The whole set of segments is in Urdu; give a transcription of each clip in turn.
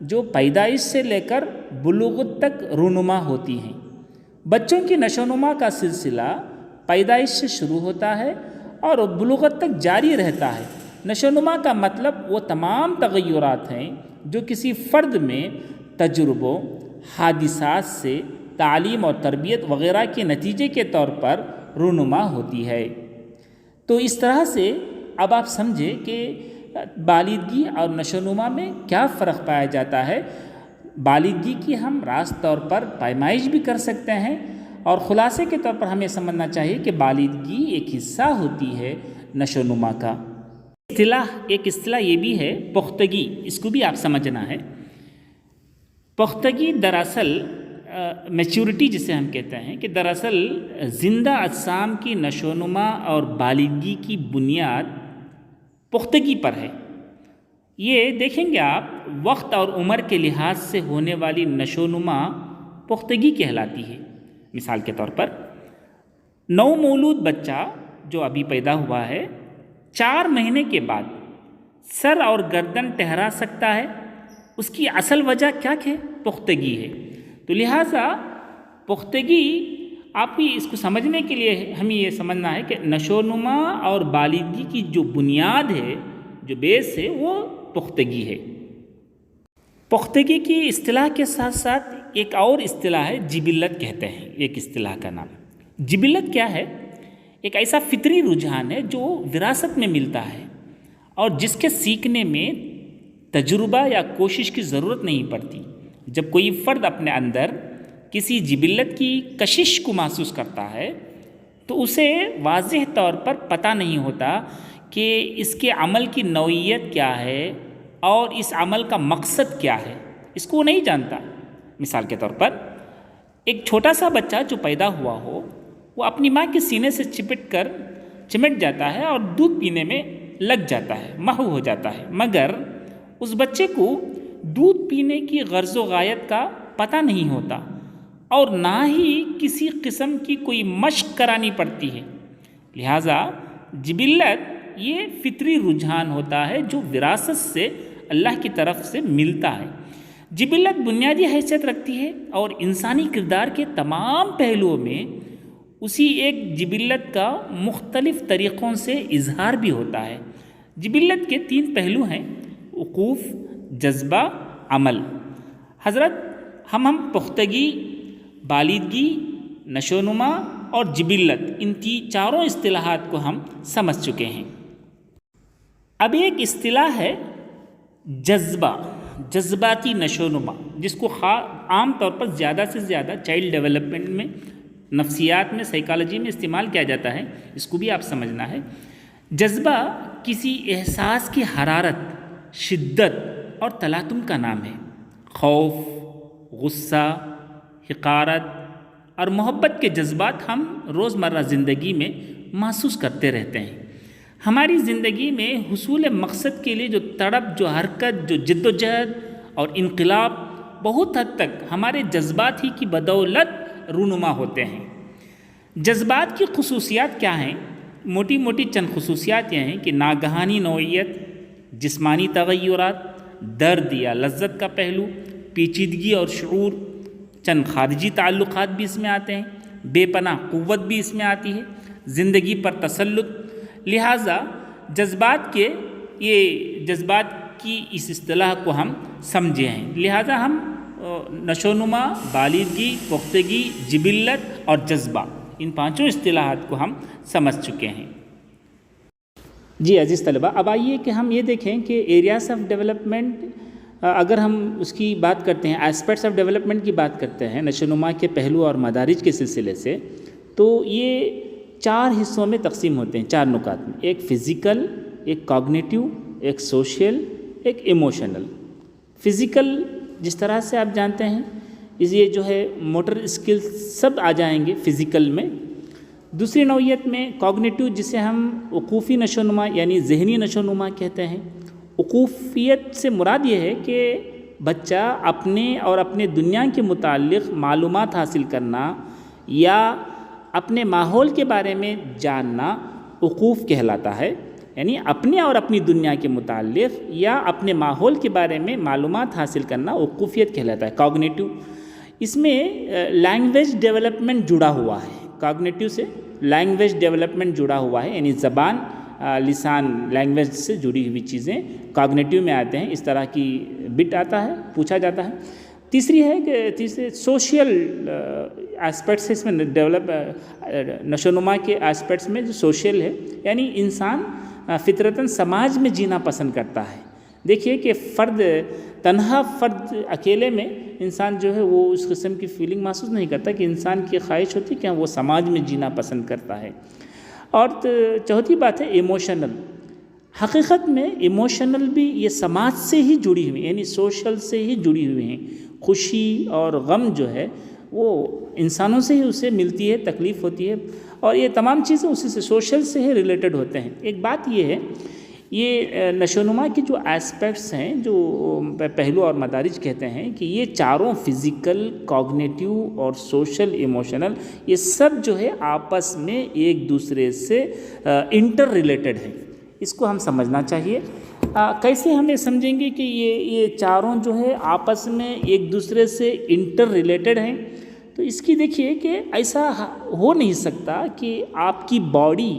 جو پیدائش سے لے کر بلوغت تک رونما ہوتی ہیں۔ بچوں کی نشوونما کا سلسلہ پیدائش سے شروع ہوتا ہے اور بلوغت تک جاری رہتا ہے۔ نشوونما کا مطلب وہ تمام تغیرات ہیں جو کسی فرد میں تجربوں، حادثات سے، تعلیم اور تربیت وغیرہ کے نتیجے کے طور پر رونما ہوتی ہے۔ تو اس طرح سے اب آپ سمجھیں کہ بالغی اور نشوونما میں کیا فرق پایا جاتا ہے۔ بالغی کی ہم راست طور پر پیمائش بھی کر سکتے ہیں، اور خلاصے کے طور پر ہمیں سمجھنا چاہیے کہ بالغی ایک حصہ ہوتی ہے نشوونما کا۔ ایک اصطلاح یہ بھی ہے پختگی، اس کو بھی آپ سمجھنا ہے۔ پختگی دراصل میچورٹی جسے ہم کہتے ہیں کہ دراصل زندہ اجسام کی نشوونما اور بالغی کی بنیاد پختگی پر ہے۔ یہ دیکھیں گے آپ، وقت اور عمر کے لحاظ سے ہونے والی نشوونما پختگی کہلاتی ہے۔ مثال کے طور پر نو مولود بچہ جو ابھی پیدا ہوا ہے 4 مہینے کے بعد سر اور گردن ٹہرا سکتا ہے، اس کی اصل وجہ کیا ہے؟ پختگی ہے۔ تو لہٰذا پختگی آپ کی اس کو سمجھنے کے لیے ہمیں یہ سمجھنا ہے کہ نشوونما اور بالغی کی جو بنیاد ہے، جو بیس ہے، وہ پختگی ہے۔ پختگی کی اصطلاح کے ساتھ ساتھ ایک اور اصطلاح ہے جبلت کہتے ہیں، ایک اصطلاح کا نام۔ جبلت کیا ہے؟ ایک ایسا فطری رجحان ہے جو وراثت میں ملتا ہے اور جس کے سیکھنے میں تجربہ یا کوشش کی ضرورت نہیں پڑتی۔ جب کوئی فرد اپنے اندر کسی جبلت کی کشش کو محسوس کرتا ہے تو اسے واضح طور پر پتہ نہیں ہوتا کہ اس کے عمل کی نوعیت کیا ہے اور اس عمل کا مقصد کیا ہے، اس کو وہ نہیں جانتا۔ مثال کے طور پر ایک چھوٹا سا بچہ جو پیدا ہوا ہو، وہ اپنی ماں کے سینے سے چمٹ جاتا ہے اور دودھ پینے میں لگ جاتا ہے، محو ہو جاتا ہے، مگر اس بچے کو دودھ پینے کی غرض و غایت کا پتہ نہیں ہوتا اور نہ ہی کسی قسم کی کوئی مشق کرانی پڑتی ہے۔ لہٰذا جبلت یہ فطری رجحان ہوتا ہے جو وراثت سے اللہ کی طرف سے ملتا ہے۔ جبلت بنیادی حیثیت رکھتی ہے اور انسانی کردار کے تمام پہلوؤں میں اسی ایک جبلت کا مختلف طریقوں سے اظہار بھی ہوتا ہے۔ جبلت کے 3 پہلو ہیں: وقوف، جذبہ، عمل۔ حضرت ہم پختگی، بالغی، نشوونما اور جبلت، ان چاروں اصطلاحات کو ہم سمجھ چکے ہیں۔ اب ایک اصطلاح ہے جذبہ، جذباتی نشوونما، جس کو عام طور پر زیادہ سے زیادہ چائلڈ ڈیولپمنٹ میں، نفسیات میں، سائیکالوجی میں استعمال کیا جاتا ہے، اس کو بھی آپ سمجھنا ہے۔ جذبہ کسی احساس کی حرارت، شدت اور تلاطم کا نام ہے۔ خوف، غصہ، حقارت اور محبت کے جذبات ہم روزمرہ زندگی میں محسوس کرتے رہتے ہیں۔ ہماری زندگی میں حصول مقصد کے لیے جو تڑپ، جو حرکت، جو جد و جہد اور انقلاب بہت حد تک ہمارے جذبات ہی کی بدولت رونما ہوتے ہیں۔ جذبات کی خصوصیات کیا ہیں؟ موٹی موٹی چند خصوصیات یہ ہیں کہ ناگہانی نوعیت، جسمانی تغیرات، درد یا لذت کا پہلو، پیچیدگی اور شعور، چند خارجی تعلقات بھی اس میں آتے ہیں، بے پناہ قوت بھی اس میں آتی ہے، زندگی پر تسلط۔ لہٰذا جذبات کی اس اصطلاح کو ہم سمجھے ہیں۔ لہٰذا ہم نشوونما، بالغی، پختگی، جبلت اور جذبہ، ان 5 اصطلاحات کو ہم سمجھ چکے ہیں۔ جی عزیز طلبہ، اب آئیے کہ ہم یہ دیکھیں کہ ایریاز آف ڈیولپمنٹ، اگر ہم اس کی بات کرتے ہیں، ایسپیکٹس آف ڈیولپمنٹ کی بات کرتے ہیں نشوونما کے پہلو اور مدارج کے سلسلے سے، تو یہ 4 حصوں میں تقسیم ہوتے ہیں، 4 نکات میں: ایک فزیکل، ایک کوگنیٹیو، ایک سوشل، ایک ایموشنل۔ فزیکل جس طرح سے آپ جانتے ہیں، یہ جو ہے موٹر اسکل سب آ جائیں گے فزیکل میں۔ دوسری نوعیت میں کوگنیٹیو، جسے ہم وقوفی نشوونما یعنی ذہنی نشوونما کہتے ہیں۔ وقوفیت سے مراد یہ ہے کہ بچہ اپنے اور اپنے دنیا کے متعلق معلومات حاصل کرنا یا اپنے ماحول کے بارے میں جاننا وقوف کہلاتا ہے۔ یعنی اپنے اور اپنی دنیا کے متعلق یا اپنے ماحول کے بارے میں معلومات حاصل کرنا وقوفیت کہلاتا ہے. کاگنیٹو، اس میں لینگویج ڈیولپمنٹ جڑا ہوا ہے. کاگنیٹو سے لینگویج ڈیولپمنٹ جڑا ہوا ہے، یعنی زبان، لسان، لینگویج سے جڑی ہوئی چیزیں کاگنیٹو میں آتے ہیں. اس طرح کی بٹ آتا ہے، پوچھا جاتا ہے. تیسری ہے کہ سوشل ایسپیکٹس اس میں ڈیولپ، نشو و نما کے ایسپیکٹس میں جو سوشل ہے، یعنی انسان فطرتاً سماج میں جینا پسند کرتا ہے. دیکھیے کہ تنہا فرد اکیلے میں انسان جو ہے وہ اس قسم کی فیلنگ محسوس نہیں کرتا کہ انسان کی خواہش ہوتی ہے کہ وہ سماج میں جینا پسند کرتا ہے. اور چوتھی بات ہے ایموشنل. حقیقت میں ایموشنل بھی یہ سماج سے ہی جڑی ہوئی، یعنی سوشل سے ہی جڑی ہوئی ہیں. خوشی اور غم جو ہے وہ انسانوں سے ہی اسے ملتی ہے، تکلیف ہوتی ہے، اور یہ تمام چیزیں اسی سے سوشل سے ہی ریلیٹڈ ہوتے ہیں. ایک بات یہ ہے، یہ نشو و نما کے جو ایسپیکٹس ہیں، جو پہلو اور مدارج کہتے ہیں کہ یہ چاروں فزیکل، کوگنیٹیو اور سوشل، ایموشنل، یہ سب جو ہے آپس میں ایک دوسرے سے انٹر ریلیٹڈ ہیں. اس کو ہم سمجھنا چاہیے. کیسے ہم یہ سمجھیں گے کہ یہ چاروں جو ہے آپس میں ایک دوسرے سے انٹر ریلیٹڈ ہیں؟ تو اس کی دیکھیے کہ ایسا ہو نہیں سکتا کہ آپ کی باڈی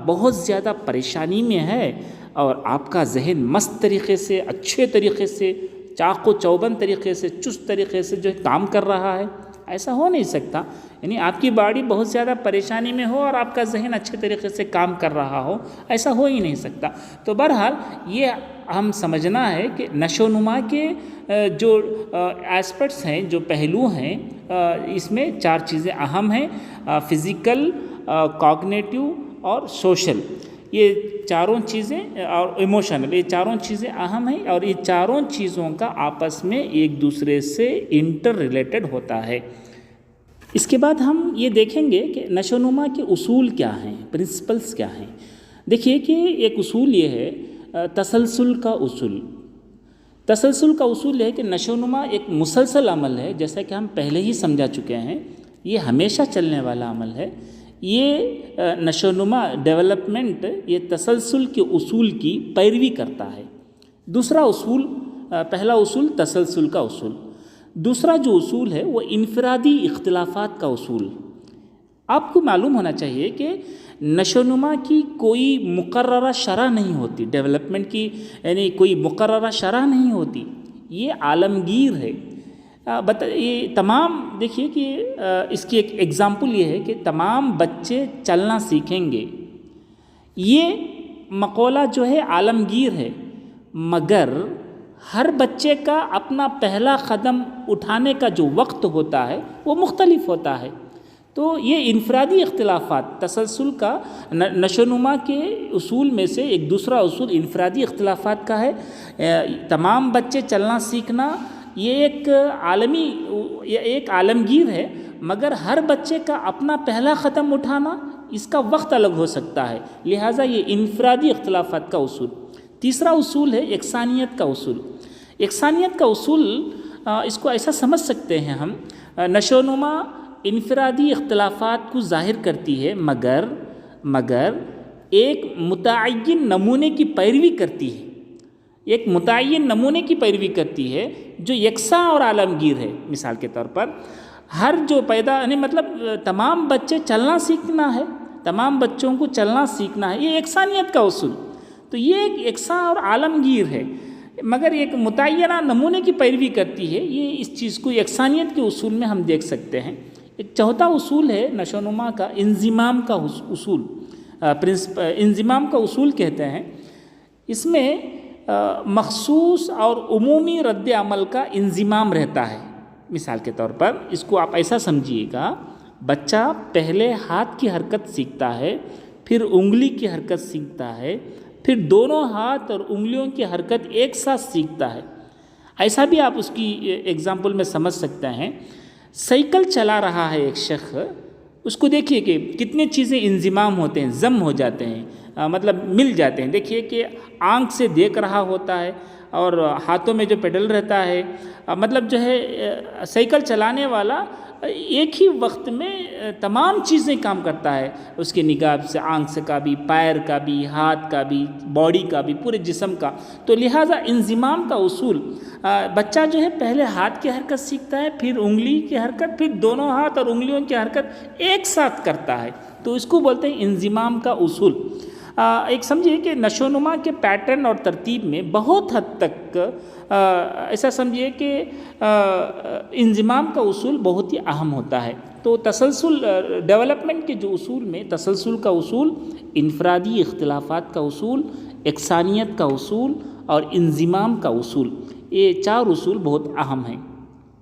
بہت زیادہ پریشانی میں ہے اور آپ کا ذہن مست طریقے سے، اچھے طریقے سے، چاق و چوبند طریقے سے، چست طریقے سے جو کام کر رہا ہے. ایسا ہو نہیں سکتا. یعنی آپ کی باڈی بہت زیادہ پریشانی میں ہو اور آپ کا ذہن اچھے طریقے سے کام کر رہا ہو، ایسا ہو ہی نہیں سکتا. تو بہرحال یہ ہم سمجھنا ہے کہ نشو و نما کے جو ایسپیکٹس ہیں، جو پہلو ہیں، اس میں چار چیزیں اہم ہیں: فزیکل، کوگنیٹیو اور سوشل. یہ چاروں چیزیں، اور ایموشنل، یہ چاروں چیزیں اہم ہیں، اور یہ چاروں چیزوں کا آپس میں ایک دوسرے سے انٹر ریلیٹڈ ہوتا ہے. اس کے بعد ہم یہ دیکھیں گے کہ نشو و نما کے اصول کیا ہیں، پرنسپلز کیا ہیں. دیکھیے کہ ایک اصول یہ ہے تسلسل کا اصول. تسلسل کا اصول یہ ہے کہ نشو و نما ایک مسلسل عمل ہے، جیسا کہ ہم پہلے ہی سمجھا چکے ہیں. یہ ہمیشہ چلنے والا عمل ہے. یہ نشو و نما، ڈیولپمنٹ، یہ تسلسل کے اصول کی پیروی کرتا ہے. دوسرا اصول، پہلا اصول تسلسل کا اصول. دوسرا جو اصول ہے وہ انفرادی اختلافات کا اصول. آپ کو معلوم ہونا چاہیے کہ نشو و نما کی کوئی مقررہ شرح نہیں ہوتی، ڈیولپمنٹ کی یعنی کوئی مقررہ شرح نہیں ہوتی. یہ عالمگیر ہے. یہ تمام، دیکھیے کہ اس کی ایک ایگزامپل یہ ہے کہ تمام بچے چلنا سیکھیں گے. یہ مقولہ جو ہے عالمگیر ہے، مگر ہر بچے کا اپنا پہلا قدم اٹھانے کا جو وقت ہوتا ہے وہ مختلف ہوتا ہے. تو یہ انفرادی اختلافات، تسلسل کا، نشو و نما کے اصول میں سے ایک دوسرا اصول انفرادی اختلافات کا ہے. تمام بچے چلنا سیکھنا یہ ایک عالمگیر ہے، مگر ہر بچے کا اپنا پہلا قدم اٹھانا، اس کا وقت الگ ہو سکتا ہے. لہٰذا یہ انفرادی اختلافات کا اصول. تیسرا اصول ہے یکسانیت کا اصول. یکسانیت کا اصول، اس کو ایسا سمجھ سکتے ہیں ہم، نشو و نما انفرادی اختلافات کو ظاہر کرتی ہے، مگر ایک متعین نمونے کی پیروی کرتی ہے. ایک متعین نمونے کی پیروی کرتی ہے جو یکساں اور عالمگیر ہے. مثال کے طور پر ہر جو یعنی مطلب تمام بچے چلنا سیکھنا ہے، تمام بچوں کو چلنا سیکھنا ہے، یہ یکسانیت کا اصول. تو یہ ایک یکساں اور عالمگیر ہے، مگر ایک متعینہ نمونے کی پیروی کرتی ہے. یہ اس چیز کو یکسانیت کے اصول میں ہم دیکھ سکتے ہیں. ایک چوتھا اصول ہے نشو و نما کا انضمام کا اصول. انضمام کا اصول کہتے ہیں. اس میں مخصوص اور عمومی رد عمل کا انضمام رہتا ہے. مثال کے طور پر اس کو آپ ایسا سمجھیے گا، بچہ پہلے ہاتھ کی حرکت سیکھتا ہے، پھر انگلی کی حرکت سیکھتا ہے، پھر دونوں ہاتھ اور انگلیوں کی حرکت ایک ساتھ سیکھتا ہے. ایسا بھی آپ اس کی ایگزامپل میں سمجھ سکتے ہیں. سائیکل چلا رہا ہے ایک شخص، اس کو دیکھیے کہ کتنی چیزیں انضمام ہوتے ہیں، ضم ہو جاتے ہیں، مطلب مل جاتے ہیں. دیکھیے کہ آنکھ سے دیکھ رہا ہوتا ہے اور ہاتھوں میں جو پیڈل رہتا ہے، مطلب جو ہے سائیکل چلانے والا ایک ہی وقت میں تمام چیزیں کام کرتا ہے، اس کے نگاہ سے آنکھ سے کا بھی، پیر کا بھی، ہاتھ کا بھی، باڈی کا بھی، پورے جسم کا۔ تو لہٰذا انضمام کا اصول، بچہ جو ہے پہلے ہاتھ کی حرکت سیکھتا ہے، پھر انگلی کی حرکت، پھر دونوں ہاتھ اور انگلیوں کی حرکت ایک ساتھ کرتا ہے، تو اس کو بولتے ہیں انضمام کا اصول۔ ایک سمجھیے کہ نشو و نما کے پیٹرن اور ترتیب میں بہت حد تک ایسا سمجھیے کہ انضمام کا اصول بہت ہی اہم ہوتا ہے۔ تو تسلسل ڈیولپمنٹ کے جو اصول میں تسلسل کا اصول، انفرادی اختلافات کا اصول، یکسانیت کا اصول اور انضمام کا اصول، یہ 4 اصول بہت اہم ہیں۔